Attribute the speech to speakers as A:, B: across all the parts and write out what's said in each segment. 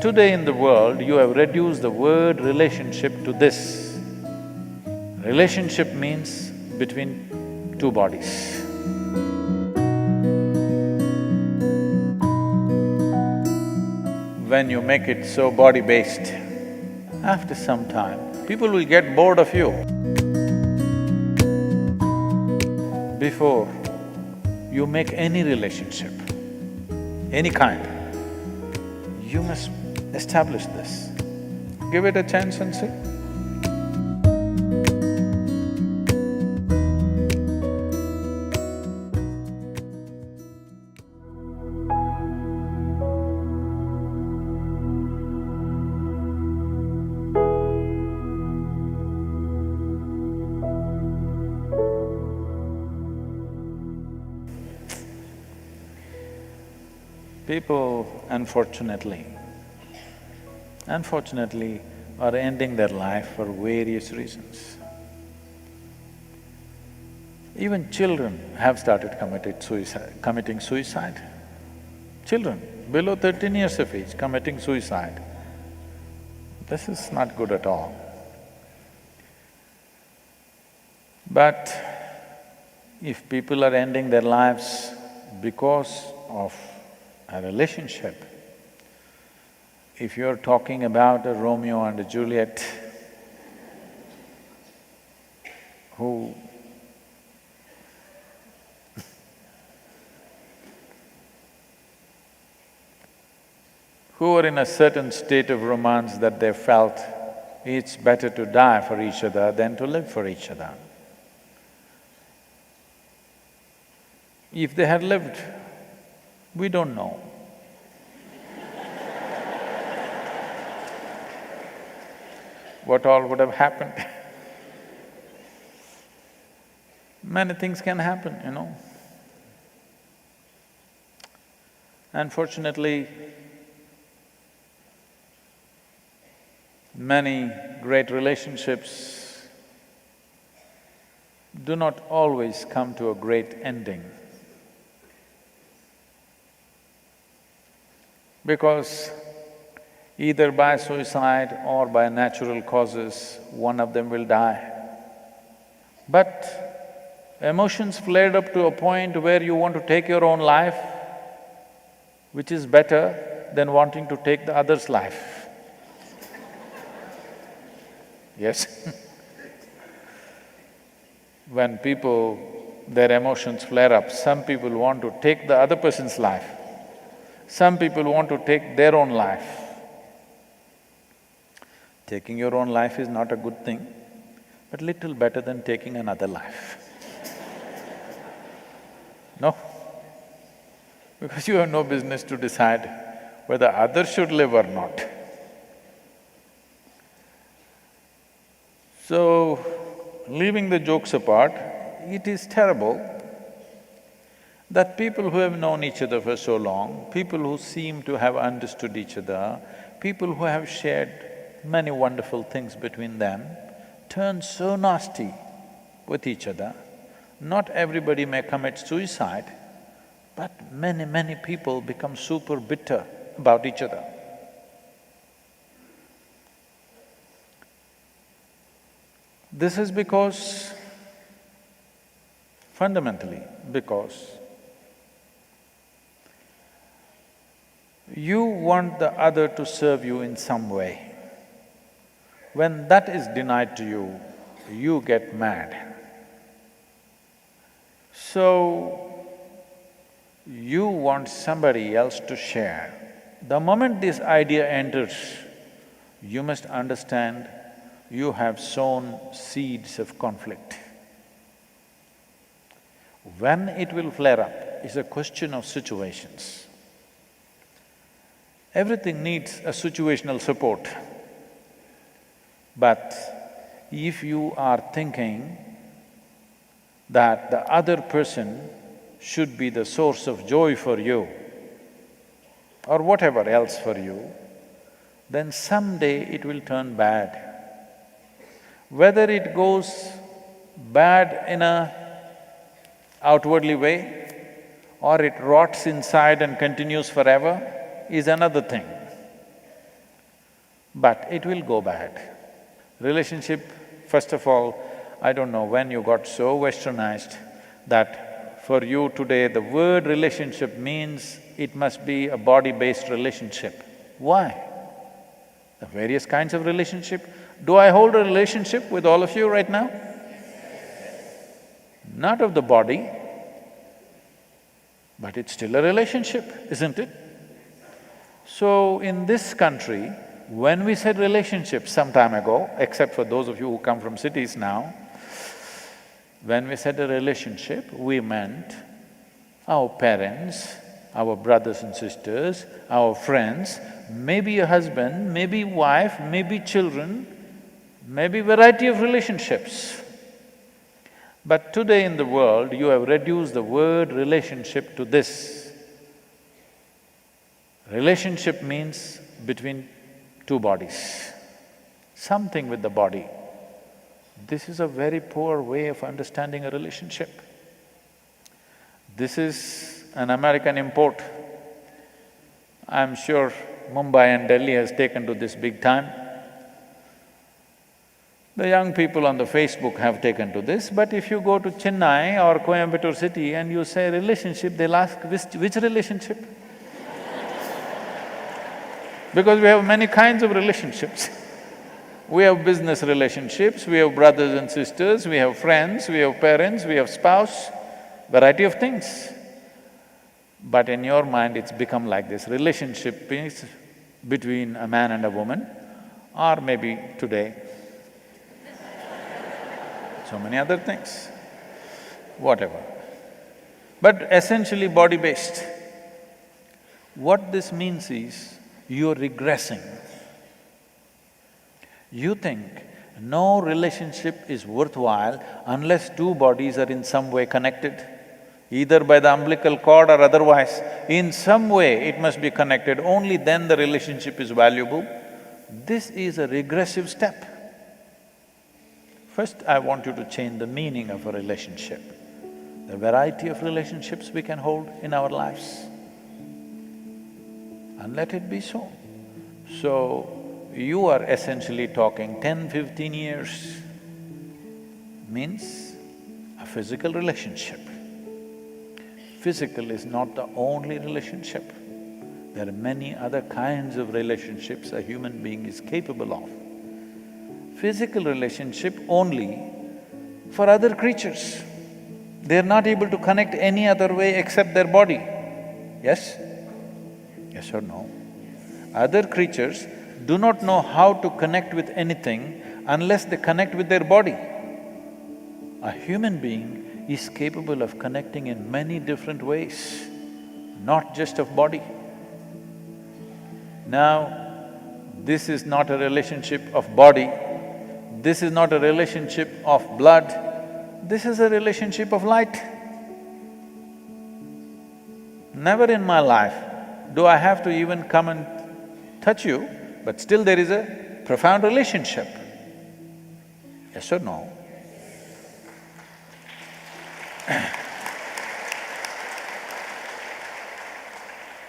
A: Today in the world, you have reduced the word relationship to this. Relationship means between two bodies. When you make it so body-based, after some time, people will get bored of you. Before you make any relationship, any kind, you must establish this. Give it a chance and see. People, unfortunately, are ending their life for various reasons. Even children have started committing suicide. Children below 13 years of age committing suicide. This is not good at all. But if people are ending their lives because of a relationship, if you're talking about a Romeo and a Juliet who are in a certain state of romance that they felt it's better to die for each other than to live for each other. If they had lived, we don't know. What all would have happened? Many things can happen, you know. Unfortunately, many great relationships do not always come to a great ending. Because either by suicide or by natural causes, one of them will die. But emotions flared up to a point where you want to take your own life, which is better than wanting to take the other's life. Yes. When their emotions flare up, some people want to take the other person's life, some people want to take their own life. Taking your own life is not a good thing, but little better than taking another life. No? Because you have no business to decide whether others should live or not. So, leaving the jokes apart, it is terrible that people who have known each other for so long, people who seem to have understood each other, people who have shared many wonderful things between them, turn so nasty with each other. Not everybody may commit suicide, but many people become super bitter about each other. This is because, fundamentally because you want the other to serve you in some way. When that is denied to you, you get mad. So, you want somebody else to share. The moment this idea enters, you must understand you have sown seeds of conflict. When it will flare up is a question of situations. Everything needs a situational support. But if you are thinking that the other person should be the source of joy for you or whatever else for you, then someday it will turn bad. Whether it goes bad in a outwardly way or it rots inside and continues forever is another thing. but it will go bad. Relationship, first of all, I don't know when you got so westernized that for you today the word relationship means it must be a body-based relationship. Why? The various kinds of relationship. Do I hold a relationship with all of you right now? Not of the body, but it's still a relationship, isn't it? So in this country, when we said relationship some time ago, except for those of you who come from cities now, when we said a relationship, we meant our parents, our brothers and sisters, our friends, maybe a husband, maybe wife, maybe children, maybe variety of relationships. But today in the world, you have reduced the word relationship to this. Relationship means between two bodies, something with the body. This is a very poor way of understanding a relationship. This is an American import. I'm sure Mumbai and Delhi has taken to this big time. The young people on the Facebook have taken to this, but if you go to Chennai or Coimbatore city and you say relationship, they'll ask, which relationship? Because we have many kinds of relationships. We have business relationships, we have brothers and sisters, we have friends, we have parents, we have spouse, variety of things. But in your mind, it's become like this. Relationship is between a man and a woman, or maybe today, so many other things, whatever. But essentially body-based. What this means is, you're regressing. You think no relationship is worthwhile unless two bodies are in some way connected, either by the umbilical cord or otherwise. In some way it must be connected, only then the relationship is valuable. This is a regressive step. First, I want you to change the meaning of a relationship, the variety of relationships we can hold in our lives, and let it be so. So, you are essentially talking 10, 15 years means a physical relationship. Physical is not the only relationship. There are many other kinds of relationships a human being is capable of. Physical relationship only for other creatures. They're not able to connect any other way except their body. Yes? Yes or no? Other creatures do not know how to connect with anything unless they connect with their body. A human being is capable of connecting in many different ways, not just of body. Now, this is not a relationship of body, this is not a relationship of blood, this is a relationship of light. Never in my life do I have to even come and touch you, but still there is a profound relationship. Yes or no?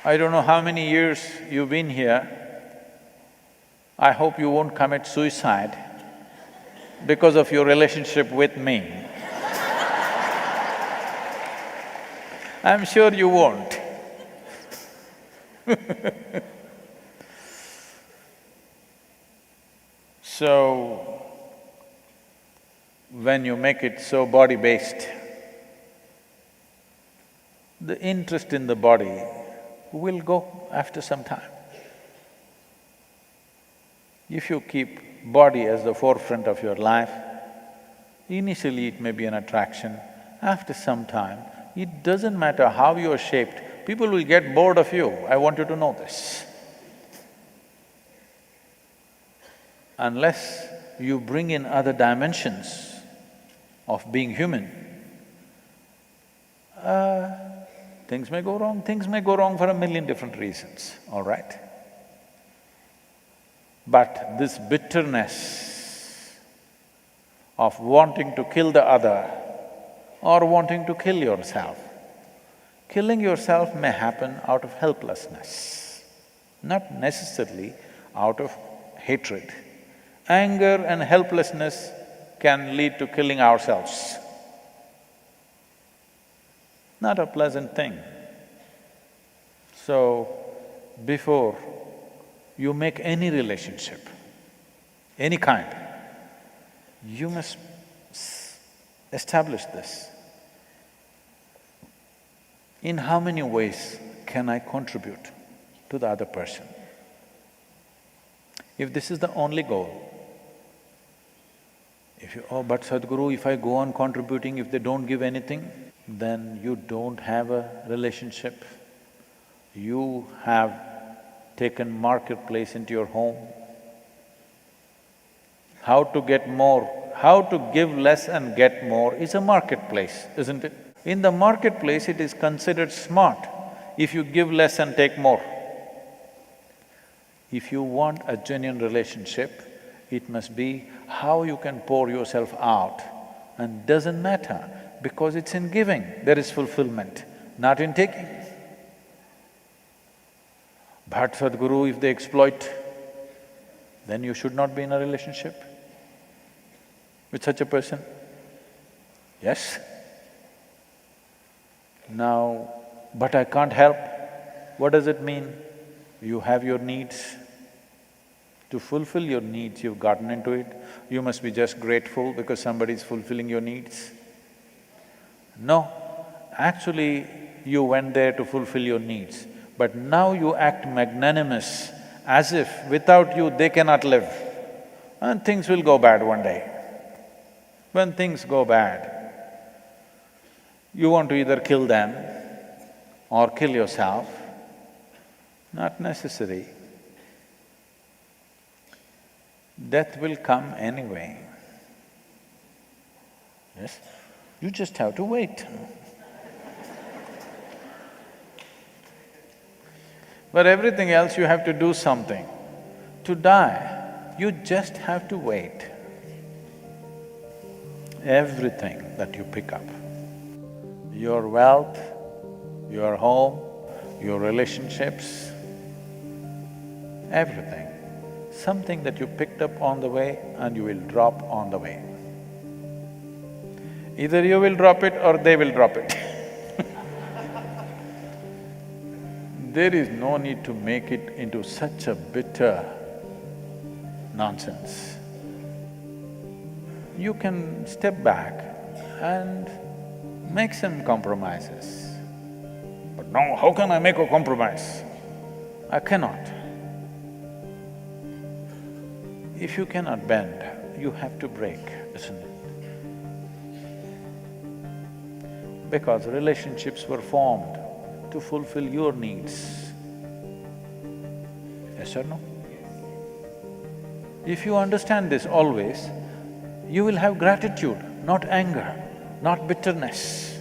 A: I don't know how many years you've been here. I hope you won't commit suicide because of your relationship with me. I'm sure you won't. So, when you make it so body-based, the interest in the body will go after some time. If you keep body as the forefront of your life, initially it may be an attraction, after some time, it doesn't matter how you're shaped, people will get bored of you, I want you to know this. Unless you bring in other dimensions of being human, things may go wrong. Things may go wrong for a million different reasons, all right? But this bitterness of wanting to kill the other or wanting to kill yourself, killing yourself may happen out of helplessness, not necessarily out of hatred. Anger and helplessness can lead to killing ourselves. Not a pleasant thing. So, before you make any relationship, any kind, you must establish this. In how many ways can I contribute to the other person? If this is the only goal, but Sadhguru, if I go on contributing, if they don't give anything, then you don't have a relationship. You have taken marketplace into your home. How to get more, how to give less and get more is a marketplace, isn't it? In the marketplace, it is considered smart if you give less and take more. If you want a genuine relationship, it must be how you can pour yourself out, and doesn't matter, because it's in giving there is fulfillment, not in taking. But Sadhguru, if they exploit, then you should not be in a relationship with such a person. Yes? Now, but I can't help. What does it mean? You have your needs. To fulfill your needs, you've gotten into it. You must be just grateful because somebody is fulfilling your needs. No, actually you went there to fulfill your needs, but now you act magnanimous as if without you they cannot live. And things will go bad one day. When things go bad, you want to either kill them or kill yourself. Not necessary. Death will come anyway. Yes? You just have to wait. But everything else you have to do something. To die, you just have to wait. Everything that you pick up, your wealth, your home, your relationships, everything, something that you picked up on the way and you will drop on the way. Either you will drop it or they will drop it. There is no need to make it into such a bitter nonsense. You can step back and make some compromises. But no, how can I make a compromise? I cannot. If you cannot bend, you have to break, isn't it? Because relationships were formed to fulfill your needs. Yes or no? If you understand this always, you will have gratitude, not anger, not bitterness.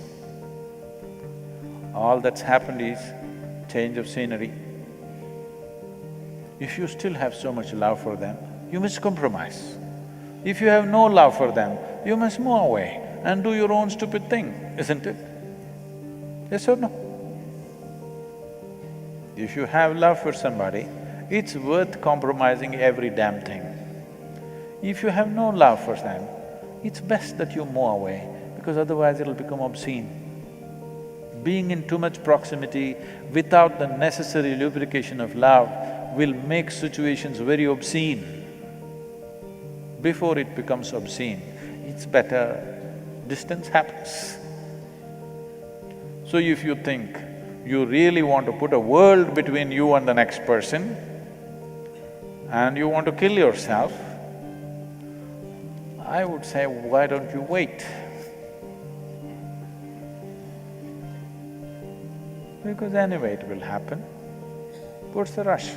A: All that's happened is change of scenery. If you still have so much love for them, you must compromise. If you have no love for them, you must move away and do your own stupid thing, isn't it? Yes or no? If you have love for somebody, it's worth compromising every damn thing. If you have no love for them, it's best that you move away, because otherwise it'll become obscene. Being in too much proximity without the necessary lubrication of love will make situations very obscene. Before it becomes obscene, it's better distance happens. So if you think you really want to put a world between you and the next person and you want to kill yourself, I would say, why don't you wait? Because anyway it will happen. What's the rush?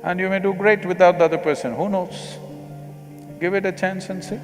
A: And you may do great without the other person, who knows? Give it a chance and see.